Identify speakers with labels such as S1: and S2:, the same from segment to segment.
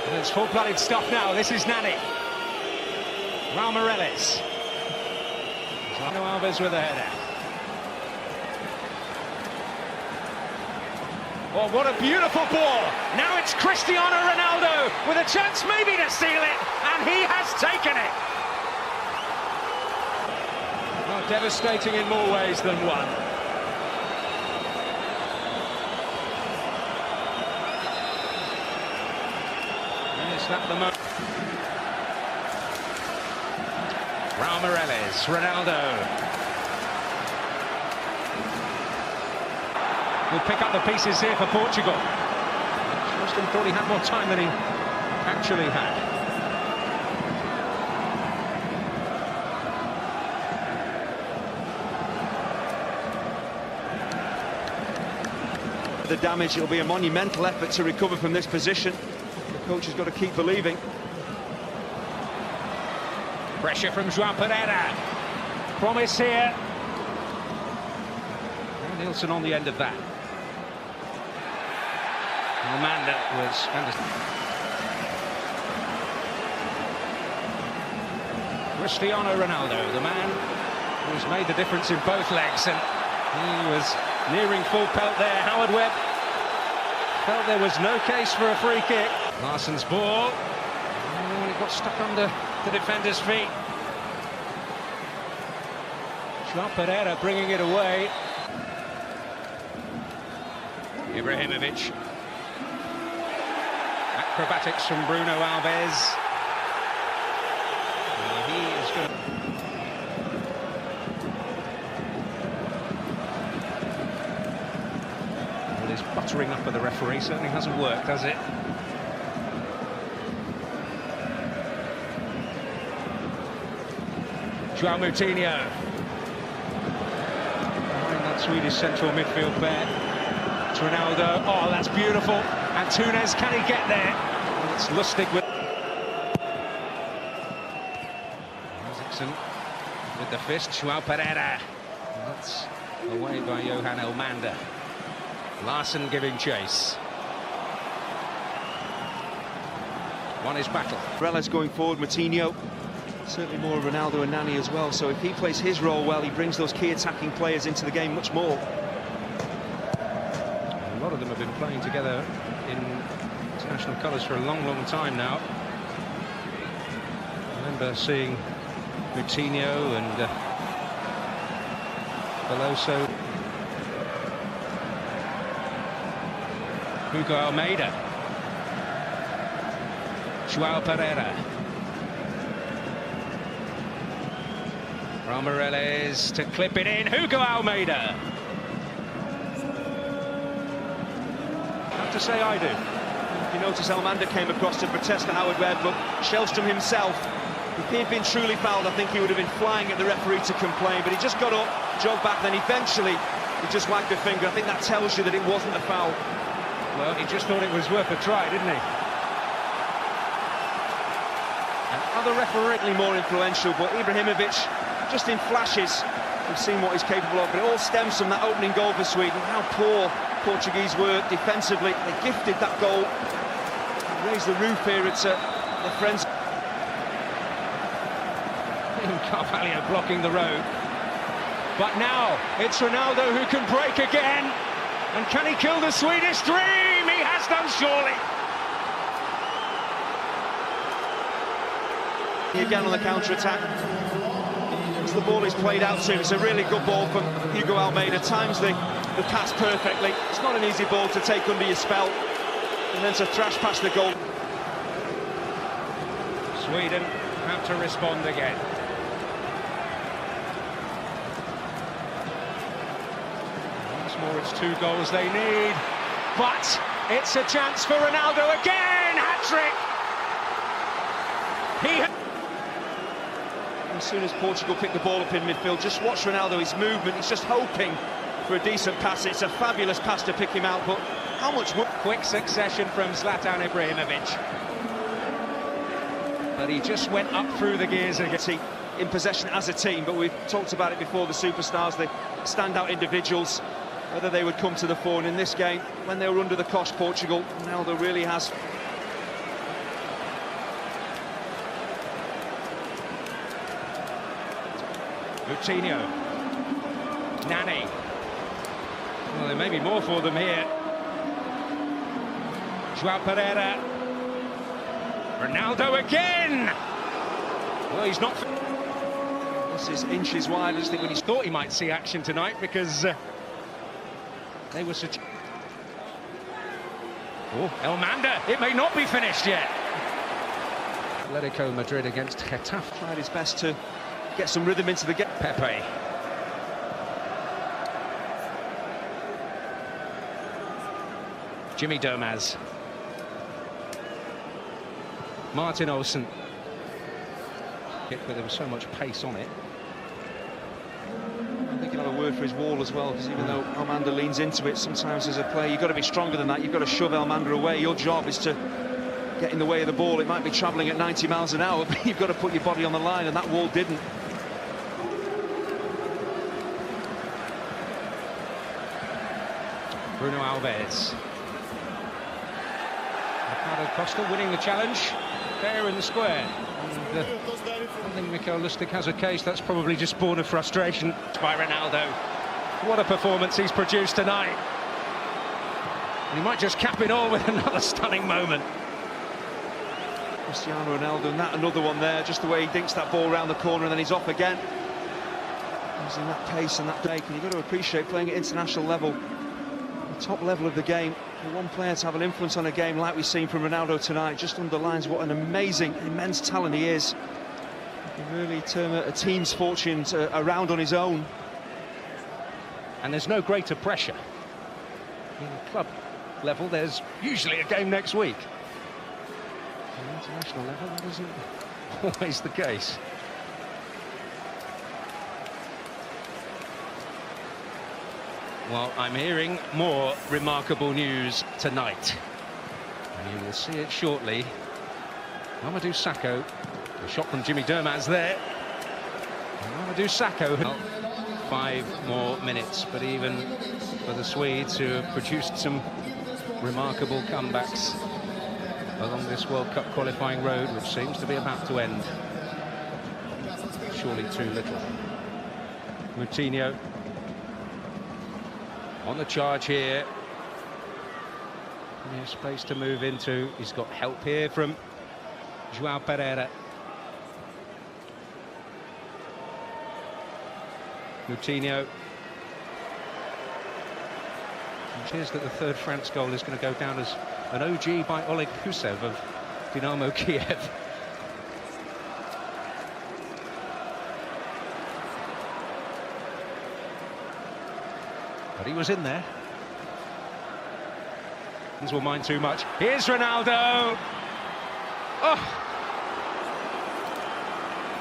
S1: And it's full-blooded stuff now. This is Nani. Raul Morales. Alves with a header. Oh, what a beautiful ball. Now it's Cristiano Ronaldo with a chance maybe to seal it, and he has taken it. Oh, devastating in more ways than one. And is that the moment? Raul Morales, Ronaldo. Will pick up the pieces here for Portugal. Justin thought he had more time than he actually had.
S2: The damage, it'll be a monumental effort to recover from this position. The coach has got to keep believing.
S1: Pressure from João Pereira. Promise here. And Nielsen on the end of that. Amanda was Cristiano Ronaldo, the man who's made the difference in both legs, and he was nearing full pelt there. Howard Webb felt there was no case for a free kick. Larsson's ball. Oh, it got stuck under the defender's feet. João Pereira bringing it away. Ibrahimovic. Acrobatics from Bruno Alves. He is good. Well, his buttering up of the referee certainly hasn't worked, has it? João Moutinho. Behind that Swedish central midfield pair. It's Ronaldo. Oh, that's beautiful. And Túnez, can he get there? And it's Lustig with Isaacson with the fist. João Pereira. That's away by Johan Elmander. Larsson giving chase. Won his battle.
S2: Reles going forward, Moutinho. Certainly more Ronaldo and Nani as well. So if he plays his role well, he brings those key attacking players into the game much more.
S1: A lot of them have been playing together in international colours for a long, long time now. I remember seeing Moutinho and Veloso. Hugo Almeida. João Pereira. Raul Morales to clip it in. Hugo Almeida. To say I do.
S2: You notice Elmander came across to protest the Howard Webb, but Shellstrom himself, if he had been truly fouled, I think he would have been flying at the referee to complain, but he just got up, jogged back, then eventually he just wagged a finger. I think that tells you that it wasn't a foul.
S1: Well, he just thought it was worth a try, didn't he?
S2: And other referee more influential, but Ibrahimovic, just in flashes, we've seen what he's capable of, but it all stems from that opening goal for Sweden. How poor Portuguese were defensively. They gifted that goal. They raised the roof here at the friends.
S1: Carvalho blocking the road. But now it's Ronaldo who can break again. And can he kill the Swedish dream? He has done, surely.
S2: Again on the counter-attack. As the ball is played out to him, it's a really good ball from Hugo Almeida. Times the pass perfectly. It's not an easy ball to take under your spell and then to thrash past the goal.
S1: Sweden have to respond again. Once more, it's 2 goals they need, but it's a chance for Ronaldo again. Hat-trick.
S2: As soon as Portugal pick the ball up in midfield, just watch Ronaldo, his movement, he's just hoping for a decent pass. It's a fabulous pass to pick him out, but how much work?
S1: Quick succession from Zlatan Ibrahimovic. But he just went up through the gears again.
S2: In possession as a team, but we've talked about it before, the superstars, the standout individuals, whether they would come to the fore. And in this game, when they were under the cosh, Portugal, Ronaldo really has
S1: Coutinho. Nani. Well, there may be more for them here. João Pereira. Ronaldo again! Well, he's not...
S2: This is inches wide. I just think when
S1: He thought he might see action tonight because they were such... Oh, Elmander, it may not be finished yet. Atletico Madrid against Getafe.
S2: tried his best to get some rhythm into the game.
S1: Pepe. Jimmy Domaz. Martin Olsen. Hit, but there was so much pace on it.
S2: I think he'll have a word for his wall as well, because even though Elmander leans into it, sometimes as a player you've got to be stronger than that. You've got to shove Elmander away. Your job is to get in the way of the ball. It might be travelling at 90 miles an hour, but you've got to put your body on the line, and that wall didn't.
S1: Bruno Alves. Ricardo Costa winning the challenge, fair and square. And, I think Mikel Lustig has a case. That's probably just born of frustration by Ronaldo. What a performance he's produced tonight. And he might just cap it all with another stunning moment.
S2: Cristiano Ronaldo, and that another one there, just the way he dinks that ball around the corner and then he's off again. Using that pace and that take, and you've got to appreciate playing at international level, the top level of the game. For one player to have an influence on a game like we've seen from Ronaldo tonight just underlines what an amazing, immense talent he is. You can really turn a team's fortunes around on his own.
S1: And there's no greater pressure. In club level, there's usually a game next week. At international level, that isn't always the case. Well, I'm hearing more remarkable news tonight. And you will see it shortly. Mamadou Sakho, a shot from Jimmy Domaz there. And Mamadou Sakho, 5 more minutes, but even for the Swedes, who have produced some remarkable comebacks along this World Cup qualifying road, which seems to be about to end. Surely too little. Coutinho on the charge here. There's space to move into. He's got help here from João Pereira. Coutinho. It appears that the third France goal is going to go down as an OG by Oleg Husev of Dynamo Kiev. But he was in there. These will mind too much. Here's Ronaldo. Oh!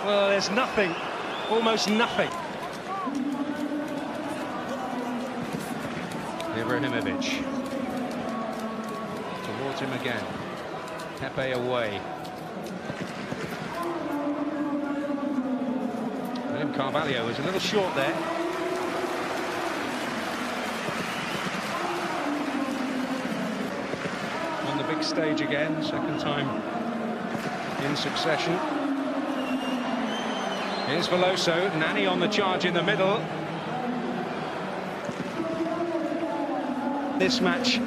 S1: Well, there's nothing, almost nothing. Ibrahimovic. Towards him again. Pepe away. William Carvalho was a little short there. On the big stage again, second time in succession. Here's Veloso, Nani on the charge in the middle. This match,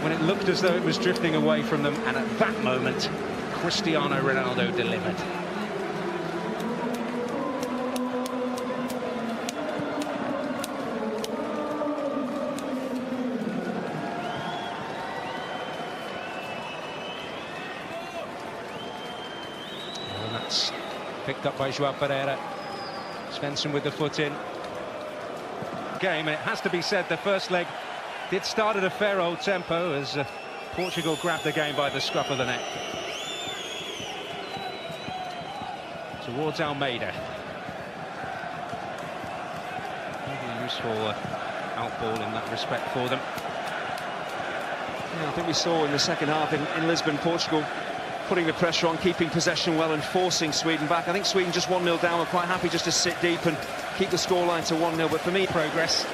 S1: when it looked as though it was drifting away from them, and at that moment, Cristiano Ronaldo delivered. And that's picked up by João Pereira. Svensson with the foot in. Game, and it has to be said, the first leg did start at a fair old tempo as Portugal grabbed the game by the scruff of the neck. Towards Almeida. Maybe a useful outball in that respect for them.
S2: Yeah, I think we saw in the second half in Lisbon, Portugal putting the pressure on, keeping possession well and forcing Sweden back. I think Sweden just 1-0 down, were quite happy just to sit deep and keep the scoreline to 1-0, but for me, progress.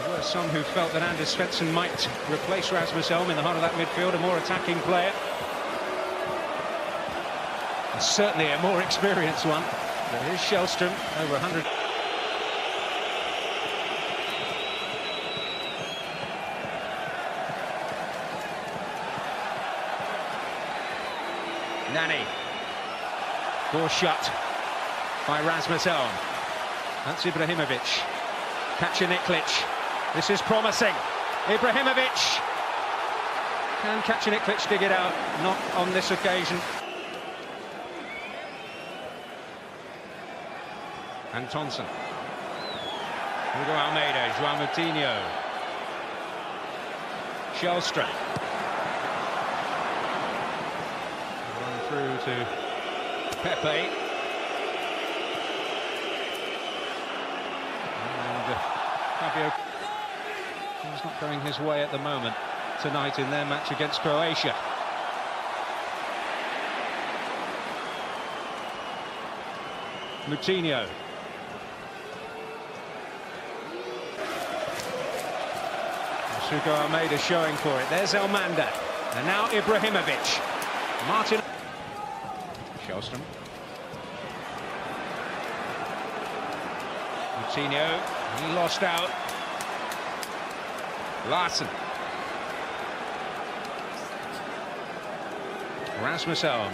S1: There were some who felt that Anders Svensson might replace Rasmus Elm in the heart of that midfield, a more attacking player. And certainly a more experienced one. But here's Shellstrom, over 100. Nani. Ball shot by Rasmus Elm. That's Ibrahimovic. Kacaniklic. This is promising. Ibrahimovic. Can Kacaniklic dig it out? Not on this occasion. Antonsen. Hugo Almeida, João Moutinho. Shellstrom. Run through to Pepe. And Fabio is not going his way at the moment tonight in their match against Croatia. Moutinho. Hugo Almeida showing for it. There's Elmander. And now Ibrahimovic. Martin. Shellstrom. Moutinho. He lost out. Larsen. Rasmus Elm.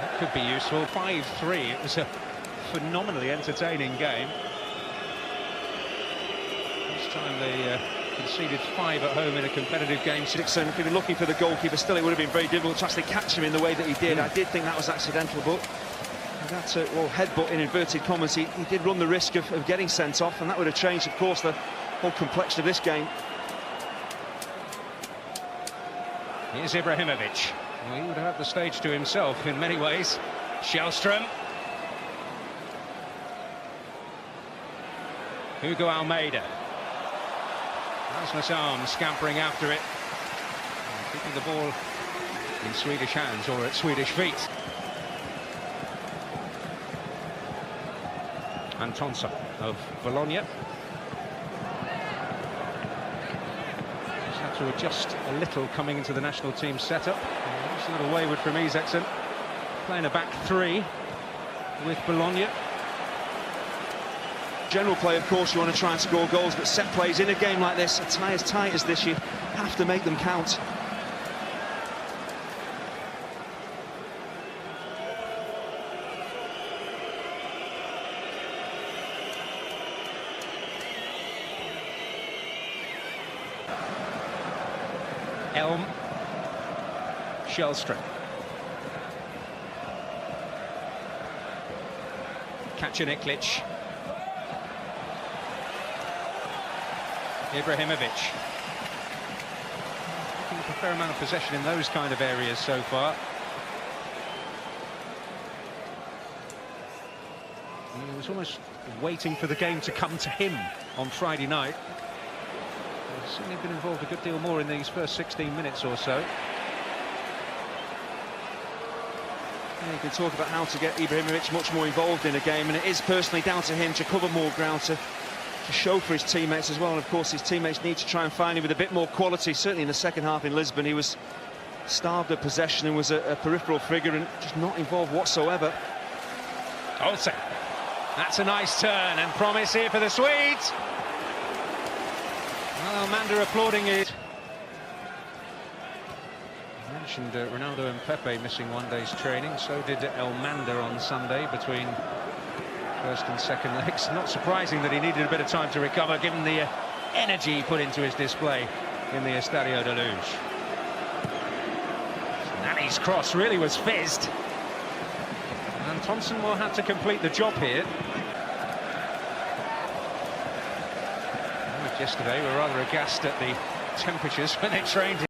S1: That could be useful. 5-3. It was a phenomenally entertaining game. This time they conceded 5 at home in a competitive game.
S2: Dixon could be looking for the goalkeeper. Still, it would have been very difficult to actually catch him in the way that he did. I did think that was accidental, but that headbutt in inverted commas, he did run the risk of getting sent off, and that would have changed, of course, the whole complexion of this game.
S1: Here's Ibrahimovic. Well, he would have the stage to himself in many ways. Shellstrom. Hugo Almeida. Rasmus Elm scampering after it. And keeping the ball in Swedish hands or at Swedish feet. Antonsen of Bologna. He's had to adjust a little coming into the national team setup. Just a little wayward from Isaacson. Playing a back three with Bologna.
S2: General play, of course, you want to try and score goals, but set plays in a game like this, a tie as tight as this, you have to make them count.
S1: Elm. Shellstrom. Kacaniklic. Ibrahimovic. Looking for a fair amount of possession in those kind of areas so far. He was almost waiting for the game to come to him on Friday night. He's certainly been involved a good deal more in these first 16 minutes or so.
S2: Yeah, you can talk about how to get Ibrahimovic much more involved in a game, and it is personally down to him to cover more ground, to show for his teammates as well. And of course his teammates need to try and find him with a bit more quality. Certainly in the second half in Lisbon he was starved of possession and was a peripheral figure and just not involved whatsoever.
S1: Olsen. That's a nice turn and promise here for the Swedes. Well, Amanda applauding it. I mentioned Ronaldo and Pepe missing one day's training. So did Elmander on Sunday between first and second legs. Not surprising that he needed a bit of time to recover, given the energy he put into his display in the Estadio de Luz. Nani's cross really was fizzed. And Thompson will have to complete the job here. Yesterday, we were rather aghast at the temperatures when they trained.